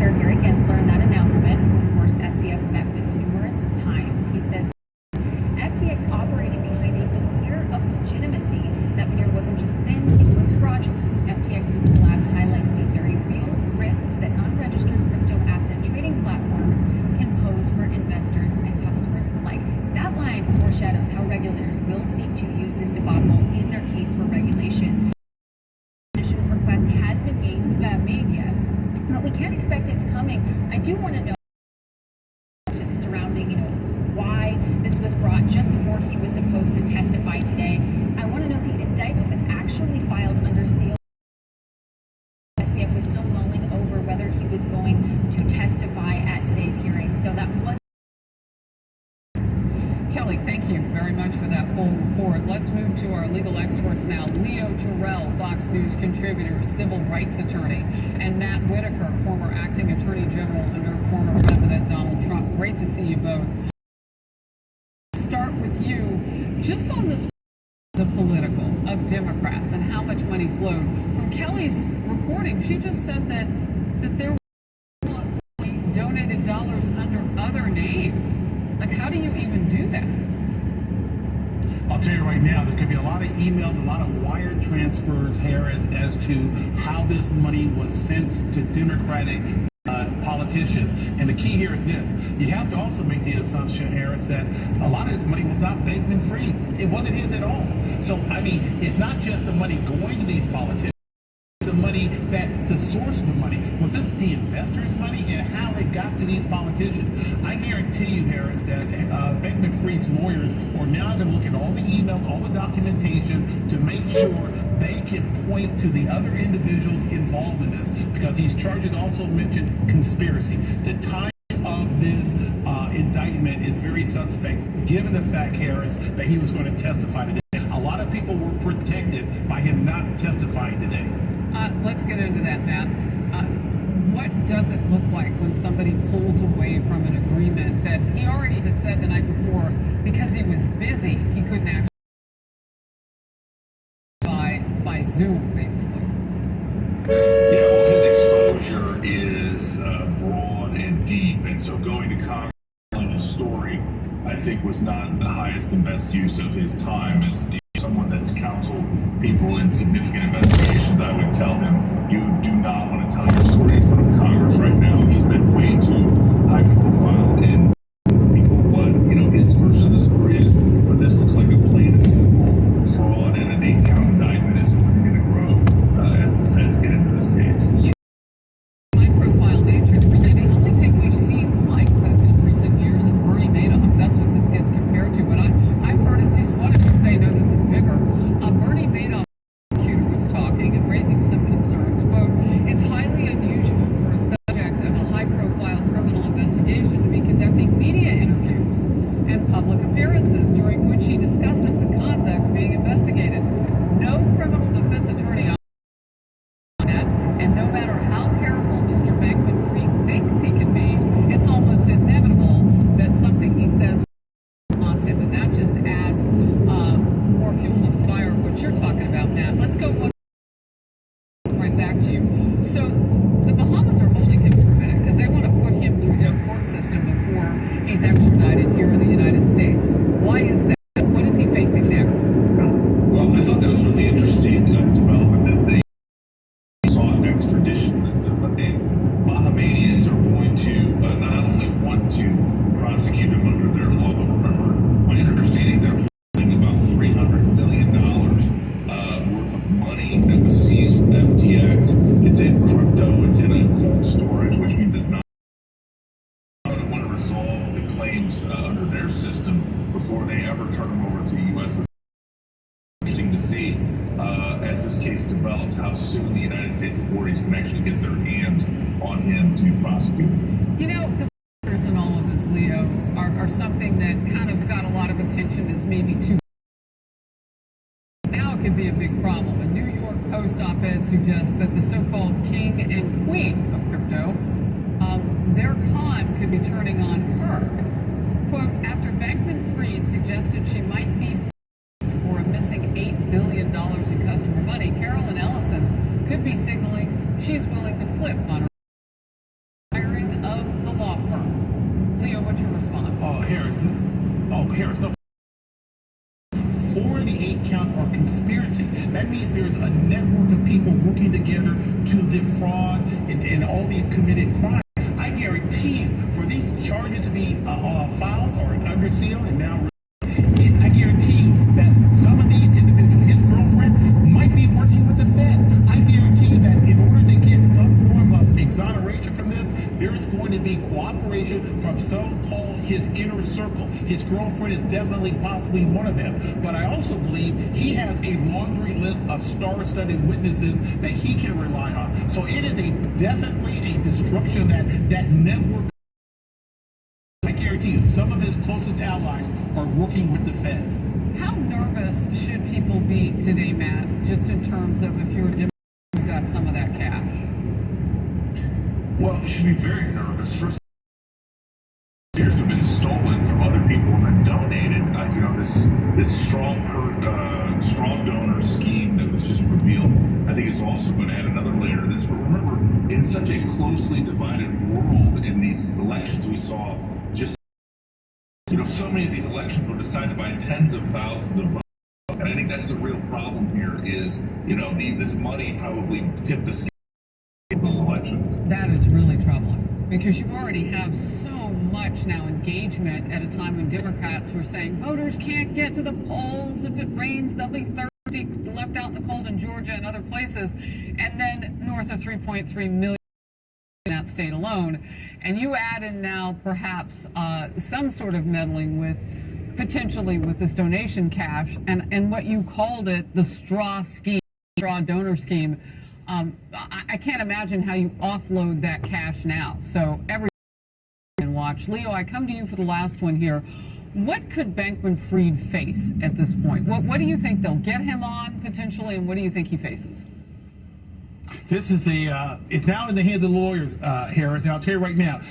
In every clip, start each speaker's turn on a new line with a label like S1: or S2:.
S1: Chair Gary Gensler in that announcement. Of course, SBF met with numerous times. He says FTX operating behind a veneer of legitimacy. That veneer wasn't just thin, it was fraudulent. FTX's collapse highlights the very real risks that unregistered crypto asset trading platforms can pose for investors and customers alike. That line foreshadows how regulators will seek to use this debacle in their case for regulation. Request has been made yet, but we can't expect it's coming. I do want to know surrounding, why this was brought just before he was supposed to testify today. I want to know the indictment was actually filed under seal. SBF was still mulling over whether he was going to testify at today's hearing. So that was.
S2: Kelly, thank you very much for that full report. Let's move to our legal experts now. Leo Terrell, Fox News contributor, civil rights attorney, and Matt Whitaker, former acting attorney general under former President Donald Trump. Great to see you both. Start with you, just on this, the political of Democrats and how much money flowed. From Kelly's reporting, she just said that there were donated dollars under other names. Like, how do you even do that?
S3: I'll tell you right now, there could be a lot of emails, a lot of wire transfers, Harris, as to how this money was sent to Democratic politicians. And the key here is this. You have to also make the assumption, Harris, that a lot of this money was not Bankman-Fried. It wasn't his at all. So, I mean, it's not just the money going to these politicians. The money the source of the money. Was this the investors' money and how it got to these politicians? I guarantee you, Harris, that Bankman-Fried's lawyers are now going to look at all the emails, all the documentation to make sure they can point to the other individuals involved in this, because these charges also mentioned conspiracy. The time of this indictment is very suspect, given the fact, Harris, that he was going to testify today. A lot of people were protected by him not testifying today.
S2: Let's get into that, Matt. What does it look like when somebody pulls away from an agreement that he already had said the night before, because he was busy, he couldn't actually by Zoom, basically?
S4: Yeah, well, his exposure is broad and deep, and so going to Congress telling a story, I think, was not the highest and best use of his time. As someone that's counseled people in significant investigations, I would tell him, you do not want to tell your story in front of Congress right now. He's been way too high profile in people what, his version of the story is. But this looks like a plain and simple fraud, and an 8-count indictment is only going to grow as the feds get into this case.
S2: Yeah. High-profile nature, really, the only thing we've seen like this in recent years is Bernie Madoff. That's what this gets compared to. But I've heard at least one of you say, no, this is bigger. Bernie Madoff was talking and raising some concerns. Quote, it's highly unusual for a subject of a high-profile criminal investigation to be conducting media interviews and public appearances during which he discusses the conduct being investigated. No criminal defense attorney on that, and no matter how careful Mr. Bankman-Fried thinks he can be, it's almost inevitable that something he says haunts him, and that just adds more fuel to the fire of what you're talking about, Matt. Let's go one right back to you. So the Bahamas are holding him for a minute because they want to put him through their court system before he's extradited here in the United States. Why is that? What is he facing there?
S4: Well, I thought that was really interesting development that they saw an extradition. Bahamanians are going to not only want to prosecute him under their law, but remember, my understanding is they're holding about $300 million worth of money that was seized from FTX. It's in crypto, it's in a cold storage, which means it's not going to want to resolve the claims under their system before they ever turn them over to the U.S. Interesting to see as this case develops how soon the United States authorities can actually get their hands on him to prosecute.
S2: The pictures in all of this, Leo, are something that kind of got a lot of attention as maybe too. Now it could be a big problem. A New York Post op-ed suggests that the so-called king and queen of crypto, their con could be turning on her. Quote, after Bankman-Fried suggested she might be for a missing $8 billion in customer money, Carolyn Ellison could be signaling she's willing to flip on her
S3: Harris, no. 4 of the 8 counts are conspiracy. That means there's a network of people working together to defraud and all these committed crimes. I guarantee you, for these charges to be filed or under seal and now, I guarantee you that some of these individuals, his girlfriend, might be working with the feds. I guarantee you that in order to get some form of exoneration from this, there is going to be cooperation from so-called his inner circle. His girlfriend is definitely possibly one of them. But I also believe he has a laundry list of star-studded witnesses that he can rely on. So it is definitely a destruction that network. I guarantee you, some of his closest allies are working with the feds.
S2: How nervous should people be today, Matt, just in terms of if you're a Democrat, you've got some of that cash?
S4: Well, you should be very nervous. First, appears to have been stolen from other people and then donated. This strong donor scheme that was just revealed, I think is also going to add another layer to this. But remember, in such a closely divided world, in these elections we saw, just so many of these elections were decided by tens of thousands of votes. And I think that's the real problem here is, this money probably tipped the scale of those elections.
S2: That is really troubling because you already have so much now engagement at a time when Democrats were saying voters can't get to the polls. If it rains, they'll be thirsty, left out in the cold in Georgia and other places. And then north of 3.3 million in that state alone. And you add in now perhaps some sort of meddling with potentially with this donation cash and what you called it, the straw donor scheme. I can't imagine how you offload that cash now. So everyone can watch. Leo, I come to you for the last one here. What could Bankman-Fried face at this point? What do you think they'll get him on potentially, and what do you think he faces?
S3: This is it's now in the hands of lawyers, Harris, and I'll tell you right now,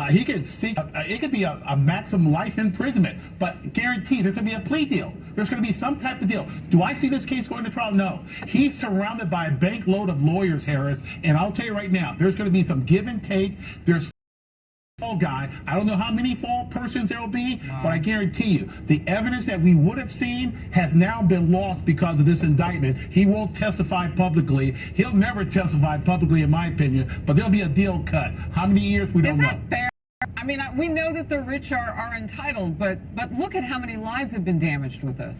S3: he could seek, it could be a maximum life imprisonment, but guaranteed there could be a plea deal. There's going to be some type of deal. Do I see this case going to trial? No. He's surrounded by a bank load of lawyers, Harris, and I'll tell you right now, there's going to be some give and take. There's fall guy. I don't know how many fall persons there will be, but I guarantee you, the evidence that we would have seen has now been lost because of this indictment. He won't testify publicly. He'll never testify publicly, in my opinion, but there'll be a deal cut. How many years? We don't know.
S2: Is that fair? I mean, we know that the rich are entitled, but look at how many lives have been damaged with this.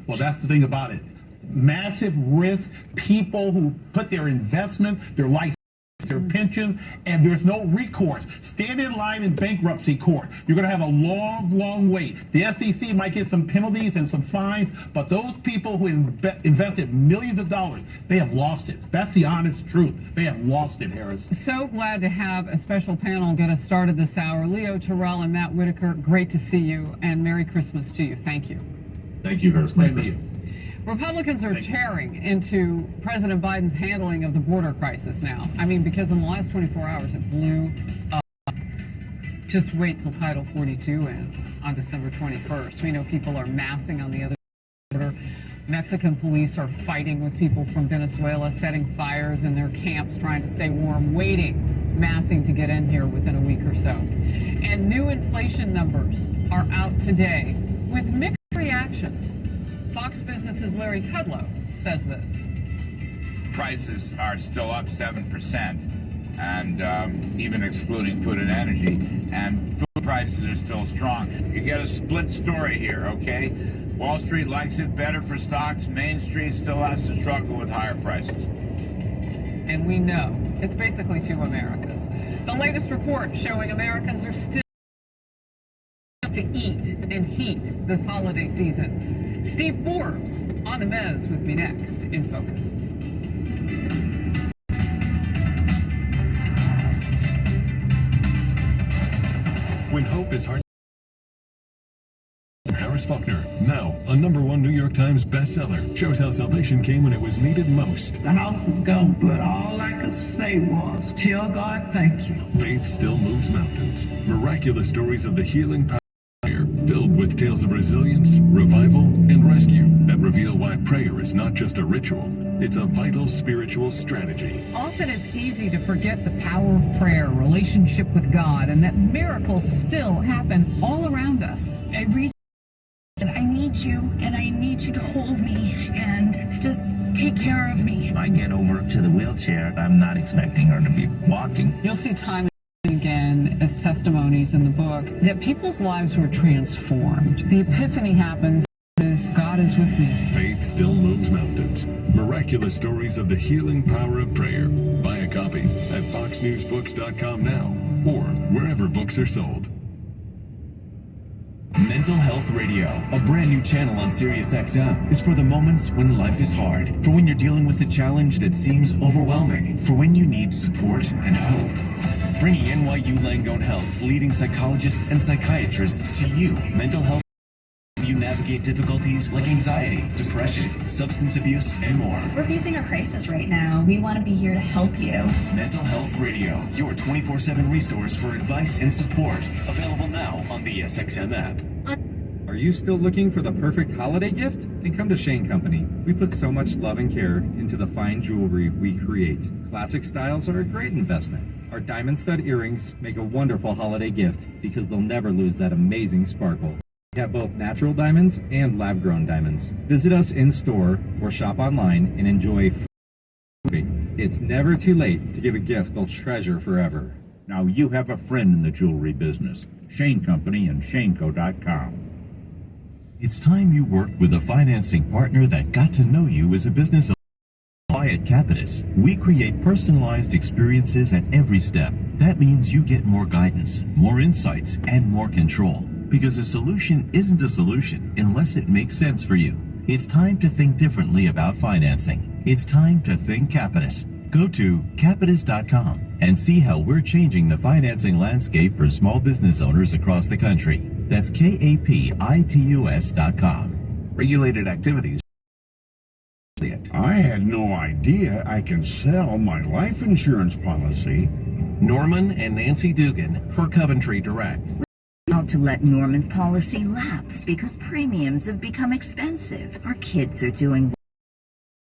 S3: Well, that's the thing about it. Massive risk, people who put their investment, their life, their pension, and there's no recourse. Stand in line in bankruptcy court. You're going to have a long, long wait. The SEC might get some penalties and some fines, but those people who invested millions of dollars, they have lost it. That's the honest truth. They have lost it, Harris.
S2: So glad to have a special panel get us started this hour. Leo Terrell and Matt Whitaker, great to see you, and Merry Christmas to you. Thank you.
S4: Thank you, Harris. Thank you.
S2: Republicans are tearing into President Biden's handling of the border crisis now. I mean, because in the last 24 hours, it blew up. Just wait till Title 42 ends on December 21st. We know people are massing on the other border. Mexican police are fighting with people from Venezuela, setting fires in their camps, trying to stay warm, massing to get in here within a week or so. And new inflation numbers are out today with mixed reaction. Fox Business's Larry Kudlow says this.
S5: Prices are still up 7%, and even excluding food and energy, and food prices are still strong. You get a split story here, okay? Wall Street likes it better for stocks. Main Street still has to struggle with higher prices.
S2: And we know it's basically two Americas. The latest report showing Americans are still to eat and heat this holiday season. Steve Forbes on the Mez with me next in Focus.
S6: When hope is hard. Harris Faulkner, now a #1 New York Times bestseller, shows how salvation came when it was needed most.
S7: The house was gone, but all I could say was, tell God thank you.
S6: Faith still moves mountains. Miraculous stories of the healing power filled with with tales of resilience, revival, and rescue that reveal why prayer is not just a ritual, it's a vital spiritual strategy.
S2: Often it's easy to forget the power of prayer, relationship with God, and that miracles still happen all around us.
S8: I read and I need you to hold me and just take care of me.
S7: I get over to the wheelchair. I'm not expecting her to be walking.
S2: You'll see time and again as testimonies in the book that people's lives were transformed. The epiphany happens as God is with me.
S6: Faith still moves mountains. Miraculous stories of the healing power of prayer. Buy a copy at foxnewsbooks.com now or wherever books are sold.
S9: Mental Health Radio, a brand new channel on SiriusXM, is for the moments when life is hard, for when you're dealing with a challenge that seems overwhelming, for when you need support and hope. Bringing NYU Langone Health's leading psychologists and psychiatrists to you. Mental Health you navigate difficulties like anxiety, depression, substance abuse, and more.
S8: We're facing a crisis right now. We want to be here to help you.
S9: Mental Health Radio, your 24/7 resource for advice and support. Available now on the SXM app.
S10: Are you still looking for the perfect holiday gift? Then come to Shane Company. We put so much love and care into the fine jewelry we create. Classic styles are a great investment. Our diamond stud earrings make a wonderful holiday gift because they'll never lose that amazing sparkle. We have both natural diamonds and lab-grown diamonds. Visit us in store or shop online and enjoy free. It's never too late to give a gift they'll treasure forever.
S11: Now you have a friend in the jewelry business. Shane Company and shaneco.com.
S9: It's time you worked with a financing partner that got to know you as a business owner. At Capitus, we create personalized experiences at every step. That means you get more guidance, more insights, and more control. Because a solution isn't a solution unless it makes sense for you. It's time to think differently about financing. It's time to think Capitus. Go to Capitus.com and see how we're changing the financing landscape for small business owners across the country. That's Capitus.com.
S11: Regulated activities. I had no idea I can sell my life insurance policy.
S12: Norman and Nancy Dugan for Coventry Direct.
S13: How to let Norman's policy lapse because premiums have become expensive. Our kids are doing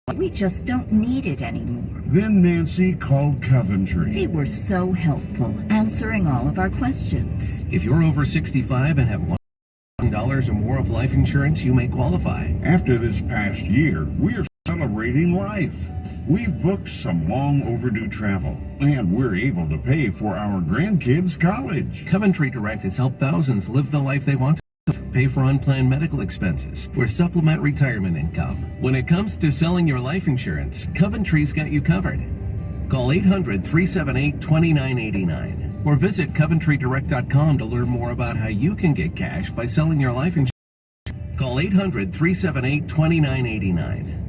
S13: well. We just don't need it anymore.
S11: Then Nancy called Coventry.
S13: They were so helpful, answering all of our questions.
S12: If you're over 65 and have $1,000 or more of life insurance, you may qualify.
S11: After this past year, we're celebrating life. We've booked some long overdue travel, and we're able to pay for our grandkids' college.
S12: Coventry Direct has helped thousands live the life they want to, pay for unplanned medical expenses, or supplement retirement income. When it comes to selling your life insurance, Coventry's got you covered. Call 800-378-2989 or visit CoventryDirect.com to learn more about how you can get cash by selling your life insurance. Call 800-378-2989.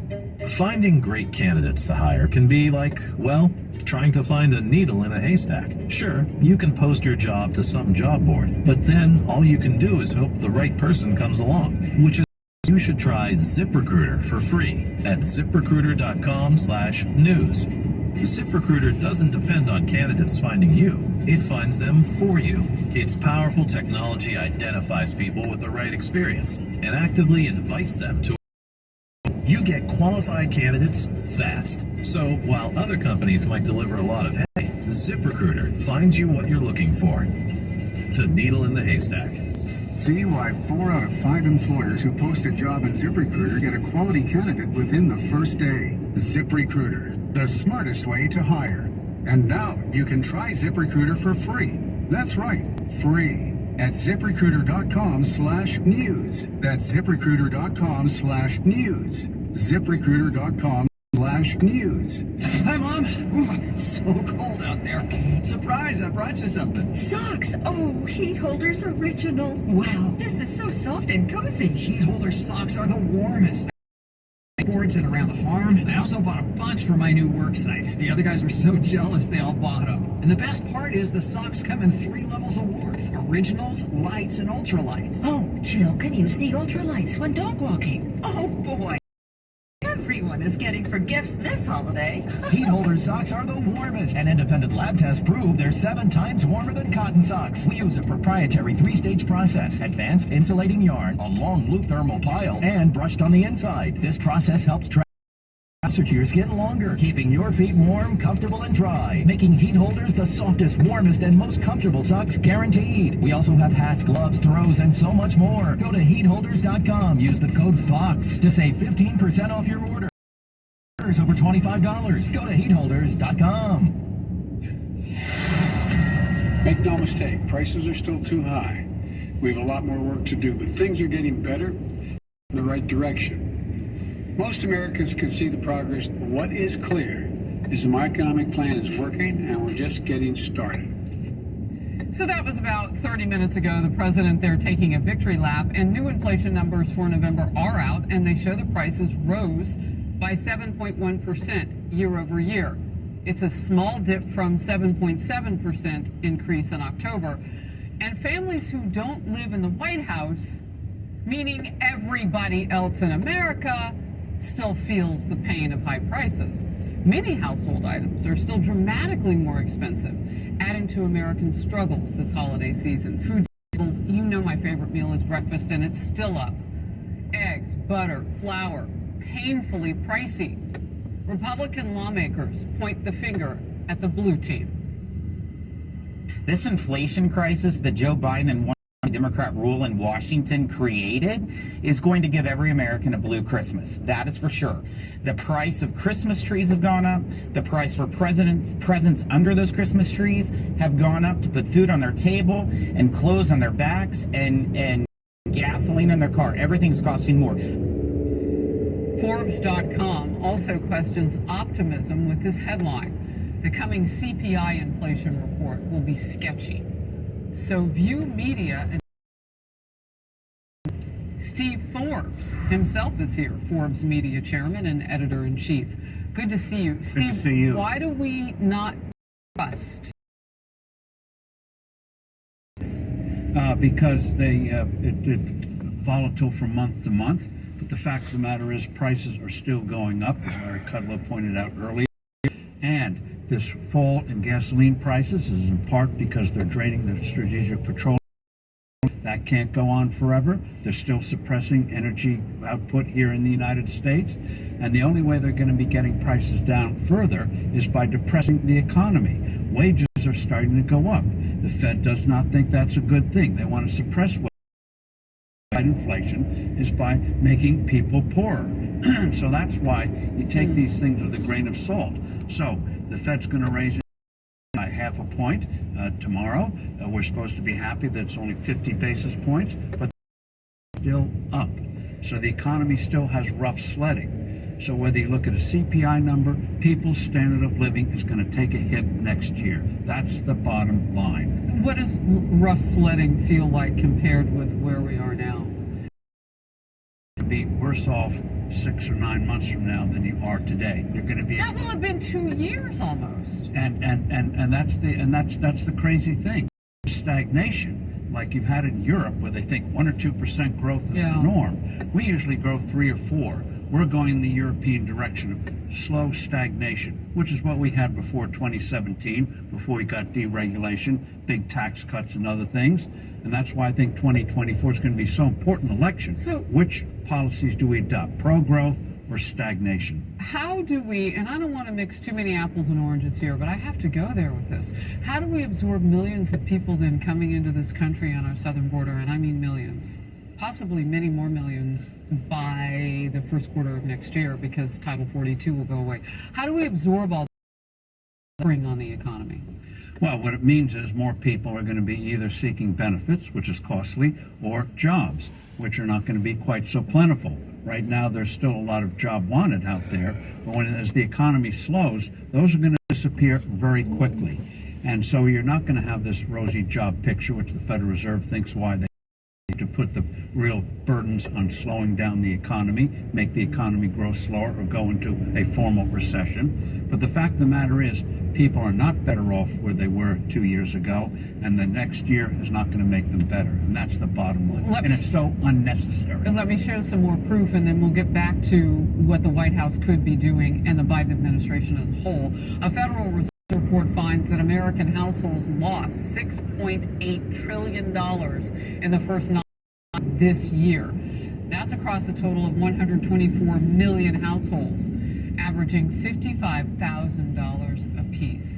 S14: Finding great candidates to hire can be like, well, trying to find a needle in a haystack. Sure, you can post your job to some job board, but then all you can do is hope the right person comes along, which is you should try ZipRecruiter for free at ZipRecruiter.com/news. ZipRecruiter doesn't depend on candidates finding you. It finds them for you. Its powerful technology identifies people with the right experience and actively invites them to. You get qualified candidates fast. So while other companies might deliver a lot of hay, ZipRecruiter finds you what you're looking for. The needle in the haystack.
S15: See why 4 out of 5 employers who post a job in ZipRecruiter get a quality candidate within the first day. ZipRecruiter, the smartest way to hire. And now you can try ZipRecruiter for free. That's right, free. At ZipRecruiter.com/news. That's ZipRecruiter.com/news. ZipRecruiter.com/news.
S16: Hi, Mom. Ooh, it's so cold out there. Surprise, I brought you something.
S13: Socks. Oh, heat holders original. Wow, this is so soft and cozy.
S16: Heat holder socks are the warmest. Boards and around the farm. I also bought a bunch for my new work site. The other guys were so jealous they all bought them. And the best part is the socks come in 3 levels of warmth. Originals, lights, and ultralights.
S13: Oh, Jill can use the ultralights when dog walking. Oh boy. Everywhere. everyone is getting for gifts this holiday.
S14: Heat holder socks are the warmest, and independent lab tests prove they're 7 times warmer than cotton socks. We use a proprietary 3-stage process, advanced insulating yarn, a long loop thermal pile, and brushed on the inside. This process helps trap to your skin longer, keeping your feet warm, comfortable, and dry, making heat holders the softest, warmest, and most comfortable socks guaranteed. We also have hats, gloves, throws, and so much more. Go to heatholders.com. Use the code FOX to save 15% off your order. Over $25. Go to heatholders.com.
S17: Make no mistake, prices are still too high. We have a lot more work to do, but things are getting better in the right direction. Most Americans can see the progress, but what is clear is that my economic plan is working and we're just getting started.
S2: So that was about 30 minutes ago. The president there taking a victory lap, and new inflation numbers for November are out, and they show the prices rose by 7.1% year over year. It's a small dip from 7.7% increase in October. And families who don't live in the White House, meaning everybody else in America, still feels the pain of high prices. Many household items are still dramatically more expensive, adding to American struggles this holiday season. Food staples, you know my favorite meal is breakfast, and it's still up. Eggs, butter, flour, painfully pricey. Republican lawmakers point the finger at the blue team.
S18: This inflation crisis that Joe Biden and one Democrat rule in Washington created is going to give every American a blue Christmas. That is for sure. The price of Christmas trees have gone up. The price for presents under those Christmas trees have gone up to put food on their table and clothes on their backs and gasoline in their car. Everything's costing more.
S2: Forbes.com also questions optimism with this headline. The coming CPI inflation report will be sketchy. So View Media and Steve Forbes himself is here, Forbes Media Chairman and Editor-in-Chief. Good to see you. Steve,
S11: good to see you.
S2: Why do we not trust?
S17: Because it's volatile from month to month. But the fact of the matter is prices are still going up, as Larry Kudlow pointed out earlier. And this fall in gasoline prices is in part because they're draining the strategic petroleum. That can't go on forever. They're still suppressing energy output here in the United States. And the only way they're going to be getting prices down further is by depressing the economy. Wages are starting to go up. The Fed does not think that's a good thing. They want to suppress inflation is by making people poorer. So that's why you take these things with a grain of salt. So the Fed's going to raise it by half a point tomorrow. We're supposed to be happy that it's only 50 basis points, but still up. So the economy still has rough sledding. So whether you look at a CPI number, people's standard of living is going to take a hit next year. That's the bottom line.
S2: What does rough sledding feel like compared with where we are now?
S17: You'll be worse off 6 or 9 months from now than you are today. You're going to be.
S2: That will have been 2 years almost.
S17: And that's the crazy thing. Stagnation, like you've had in Europe, where they think 1 or 2% growth is the norm. We usually grow 3 or 4. We're going in the European direction of slow stagnation, which is what we had before 2017, before we got deregulation, big tax cuts and other things. And that's why I think 2024 is going to be so important election. So which policies do we adopt, pro-growth or stagnation?
S2: How do we, and I don't want to mix too many apples and oranges here, but I have to go there with this. How do we absorb millions of people then coming into this country on our southern border, and I mean millions? Possibly many more millions by the first quarter of next year, because Title 42 will go away. How do we absorb all that bring on the economy?
S17: Well, what it means is more people are going to be either seeking benefits, which is costly, or jobs, which are not going to be quite so plentiful. Right now, there's still a lot of job wanted out there, but as the economy slows, those are going to disappear very quickly. And so you're not going to have this rosy job picture, which the Federal Reserve thinks why they to put the real burdens on slowing down the economy, make the economy grow slower, or go into a formal recession. But the fact of the matter is, people are not better off where they were 2 years ago, and the next year is not going to make them better. And that's the bottom line. And it's so unnecessary.
S2: Let me show some more proof, and then we'll get back to what the White House could be doing and the Biden administration as a whole. A Federal Reserve report finds that American households lost $6.8 trillion in the first 9 months of this year. That's across a total of 124 million households, averaging $55,000 apiece.